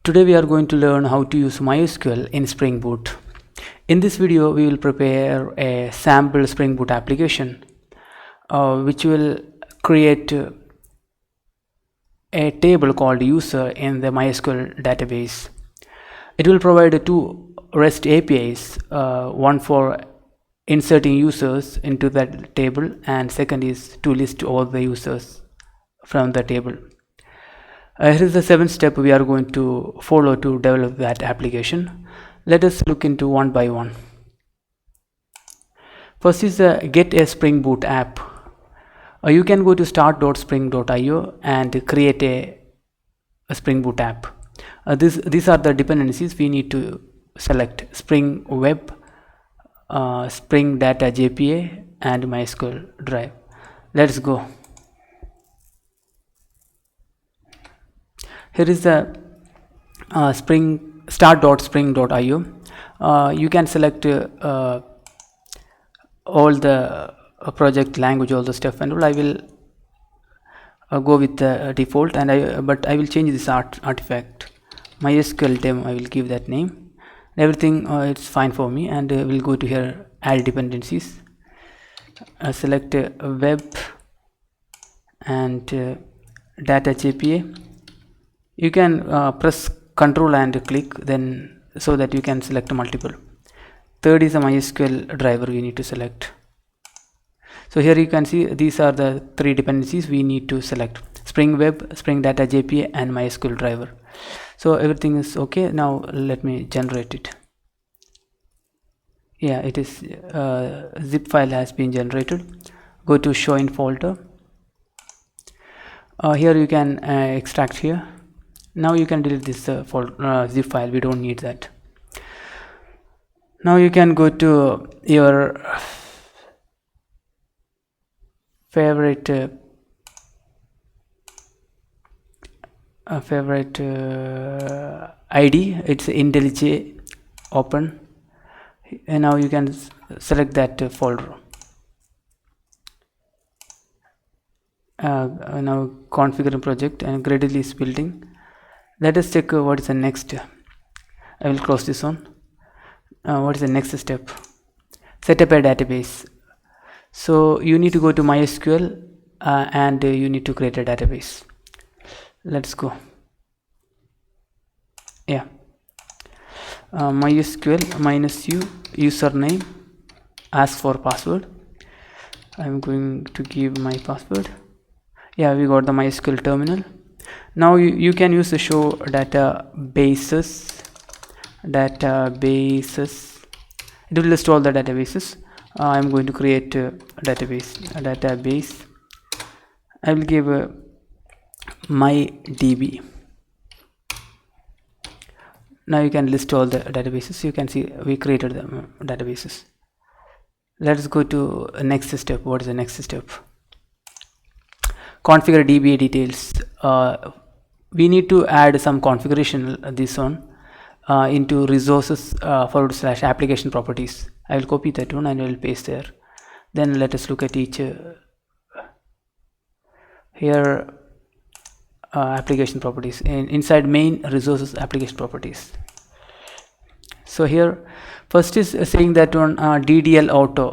Today we are going to learn how to use MySQL in Spring Boot. In this video we will prepare a sample Spring Boot application which will create a table called user in the MySQL database. It will provide two REST APIs, one for inserting users into that table and second is to list all the users from the table. Here is the 7th step we are going to follow to develop that application. Let us look into one by one. First is get a Spring Boot app. You can go to start.spring.io and create a Spring Boot app. These are the dependencies we need to select: Spring Web, Spring Data JPA and MySQL Drive. Let's go. Here is the start.spring.io. You can select all the project language, all the stuff, and I will go with the default, and but I will change this artifact. MySQL demo, I will give that name. Everything it's fine for me, and we'll go to here, add dependencies. Select web and data JPA. You can press Ctrl and click, then so that you can select multiple. Third is a MySQL driver we need to select. So here you can see these are the three dependencies we need to select: Spring Web, Spring Data JPA and MySQL driver. So everything is okay. Now let me generate it. Yeah, it is zip file has been generated. Go to show in folder. Here you can extract here. Now you can delete this zip file, we don't need that. Now you can go to your favorite ID, it's IntelliJ open, and now you can select that folder. Now configure project and Gradle is building. Let us check what is the next. I will close this one. What is the next step? Set up a database. So you need to go to MySQL and you need to create a database. Let's go. Yeah, MySQL -u username, ask for password. I'm going to give my password. Yeah, we got the MySQL terminal. Now you can use the show databases. It will list all the databases. I'm going to create a database. I will give MyDB. Now you can list all the databases. You can see we created the databases. Let's go to next step. What is the next step? Configure DBA details. We need to add some configuration this one into resources / application properties. I will copy that one and I will paste there. Then let us look at each here. Application properties inside main resources application properties. So here first is saying that one DDL auto.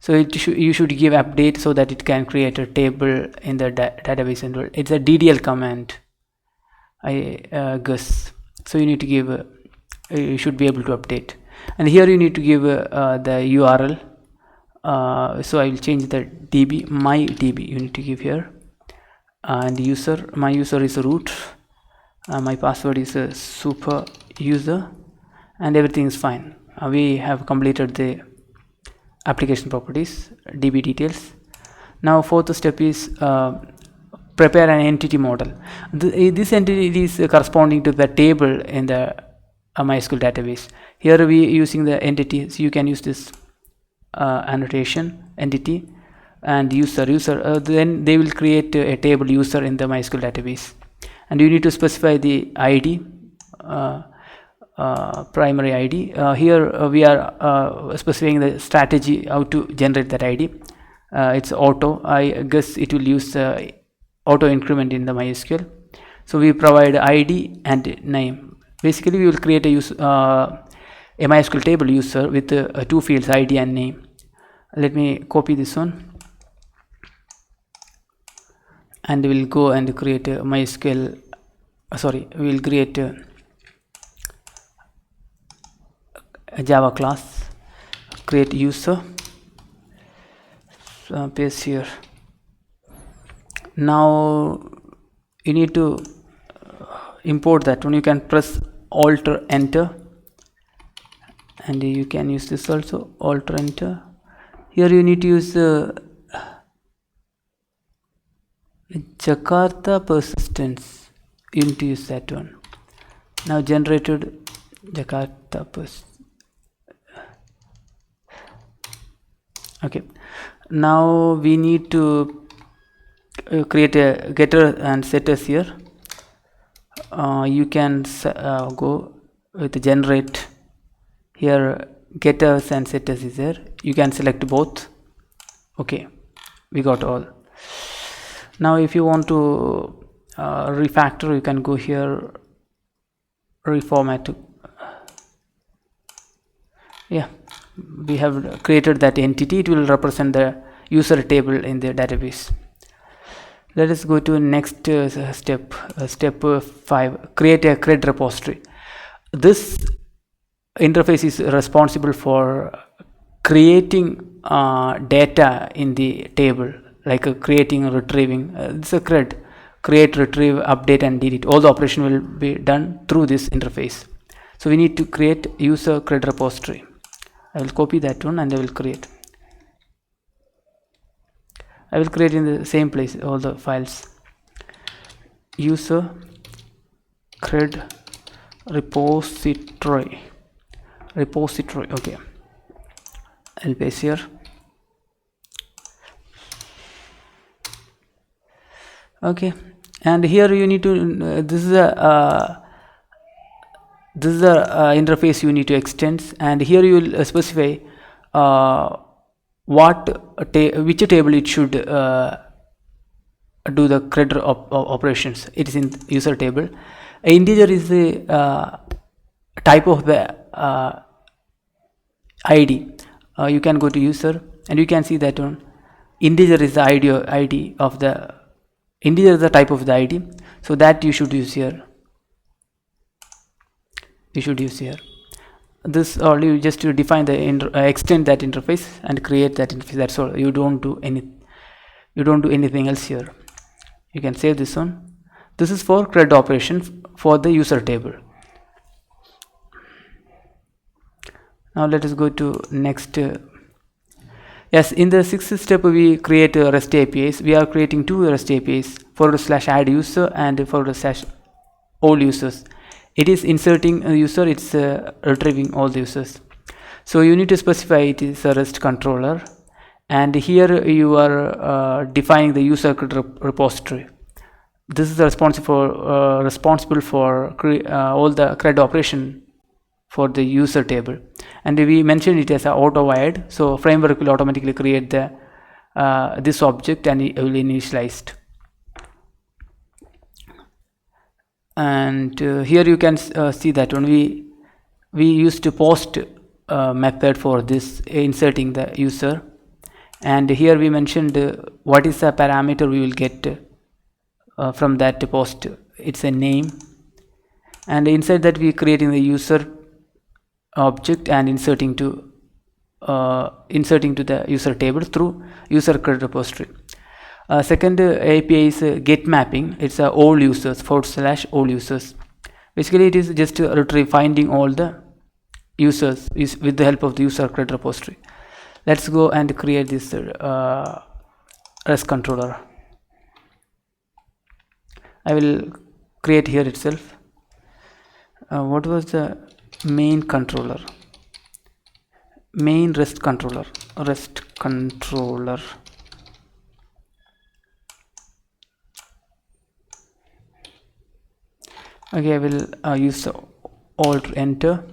So you should give update so that it can create a table in the database, and it's a DDL command, I guess. So you need to give you should be able to update, and here you need to give the URL. So I will change the DB, MyDB you need to give here, and my user is root, my password is a super user, and everything is fine. We have completed the application properties, DB details. Now fourth step is prepare an entity model. This entity is corresponding to the table in the MySQL database. Here we using the entity, so you can use this annotation entity and user. Then they will create a table user in the MySQL database, and you need to specify the ID, primary ID. Here we are specifying the strategy how to generate that ID. It's auto. I guess it will use auto increment in the MySQL. So we provide ID and name. Basically we will create a MySQL table user with two fields, ID and name. Let me copy this one, and we will go and create a MySQL, we will create a Java class, create user, paste here. Now you need to import that one. You can press Alt Enter, and you can use this also, Alt Enter. Here you need to use Jakarta persistence. You need to use that one. Now generated Jakarta okay. Now we need to create a getter and setters here. You can go with generate. Here getters and setters is there. You can select both. Okay, we got all. Now if you want to refactor, you can go here, reformat. Yeah, we have created that entity. It will represent the user table in the database. Let us go to next step, step 5, create a CRUD repository. This interface is responsible for creating data in the table, like creating, retrieving. It's a CRUD, create, retrieve, update and delete. All the operation will be done through this interface. So we need to create user CRUD repository. I will copy that one and I will create. I will create in the same place all the files. User CRUD repository. Okay, I'll paste here. Okay, and here you need to this is a interface you need to extend, and here you will specify which table it should do the CRUD operations. It is in user table. Integer is the type of the ID. You can go to user and you can see that one. Integer is the ID of the integer is the type of the ID, so that you should use here. This all you just to define the extend that interface and create that interface. That's all. You don't do anything else here. You can save this one. This is for CRUD operation for the user table. Now let us go to next. Yes, in the sixth step we create REST APIs. We are creating two REST APIs, /add user and /all users. It is inserting a user, it's retrieving all the users. So you need to specify it is a REST controller, and here you are defining the user repository. This is responsible for all the CRUD operation for the user table, and we mentioned it as a auto-wired, so framework will automatically create the this object and it will initialized. And here you can see that when we used to post method for this inserting the user, and here we mentioned what is the parameter we will get from that post. It's a name, and inside that we creating the user object and inserting to the user table through user CRUD repository. Second API is get mapping. It's all users /all users. Basically it is just finding all the users with the help of the user CRUD repository. Let's go and create this REST controller. I will create here itself. What was the main controller? Main REST controller. Okay, I will use Alt Enter.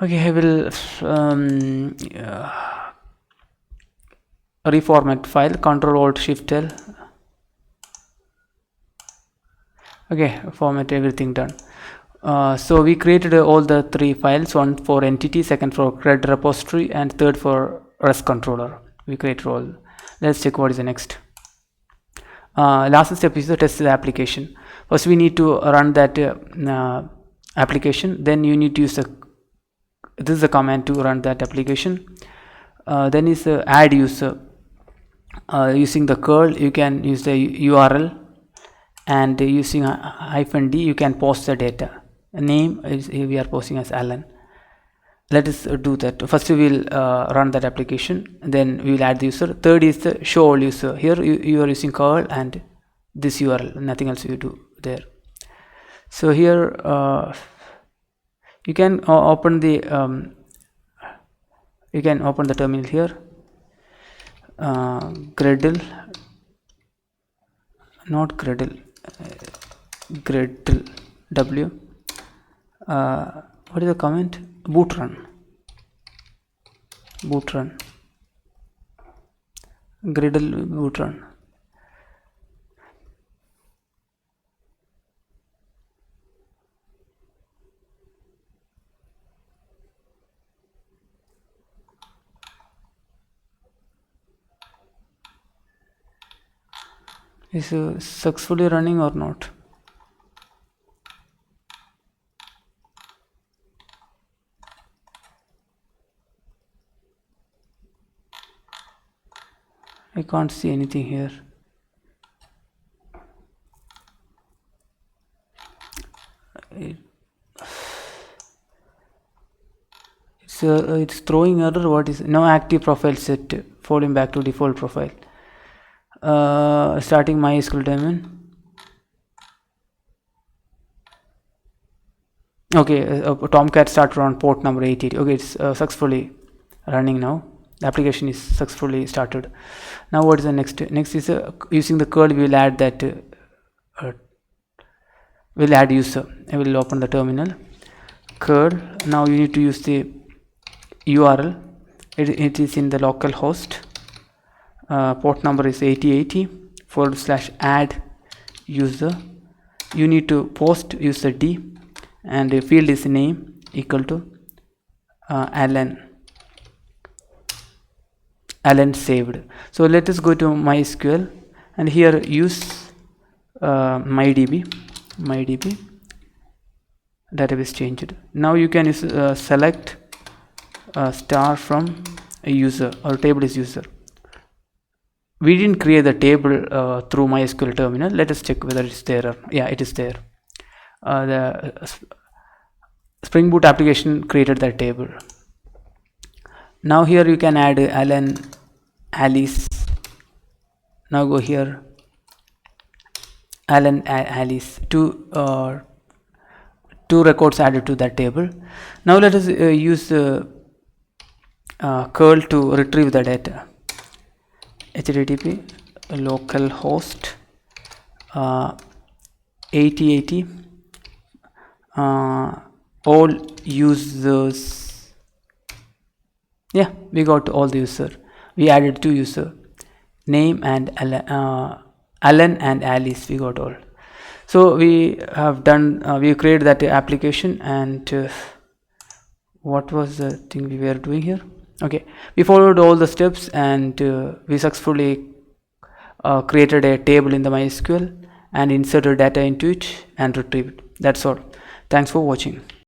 Okay, I will reformat file, Control Alt Shift L. Okay, format, everything done. So we created all the three files, one for entity, second for CRUD repository, and third for REST controller. We created all. Let's check what is the next. Last step is to test the application. First we need to run that application, then you need to use this is a command to run that application. Then is add user. Using the curl you can use the URL, and using -d you can post the data. Name is we are posting as Alan. Let us do that. First we will run that application, then we will add the user. Third is the show all user. Here you are using curl and this URL, nothing else you do there. So here you can open the terminal here. Gradle, not Gradle, Gradle W. What is the command? Boot run, Gradle boot run. Is successfully running or not? I can't see anything here. It's throwing error. What is no active profile set, falling back to default profile. Starting MySQL daemon. Okay, Tomcat started on port number 880. Okay, it's successfully running now. The application is successfully started. Now what is the next? Next is using the curl we will add that we'll add user. I will open the terminal. Curl. Now you need to use the URL. It is in the local host. Port number is 8080 /add user. You need to post user D, and the field is name equal to Alan saved. So let us go to MySQL, and here use MyDB database changed. Now you can use select star from a user, or table is user. We didn't create the table through MySQL terminal. Let us check whether it's there. Yeah, it is there. The Spring Boot application created that table. Now here you can add Alan, Alice. Now go here, Alan, Alice. Two records added to that table. Now let us use curl to retrieve the data. HTTP localhost 8080 all users. Yeah, we got all the user. We added two user, name and Alan and Alice. We got all. So we have done. We created that application, and what was the thing we were doing here? Okay, we followed all the steps, and we successfully created a table in the MySQL and inserted data into it and retrieved it. That's all. Thanks for watching.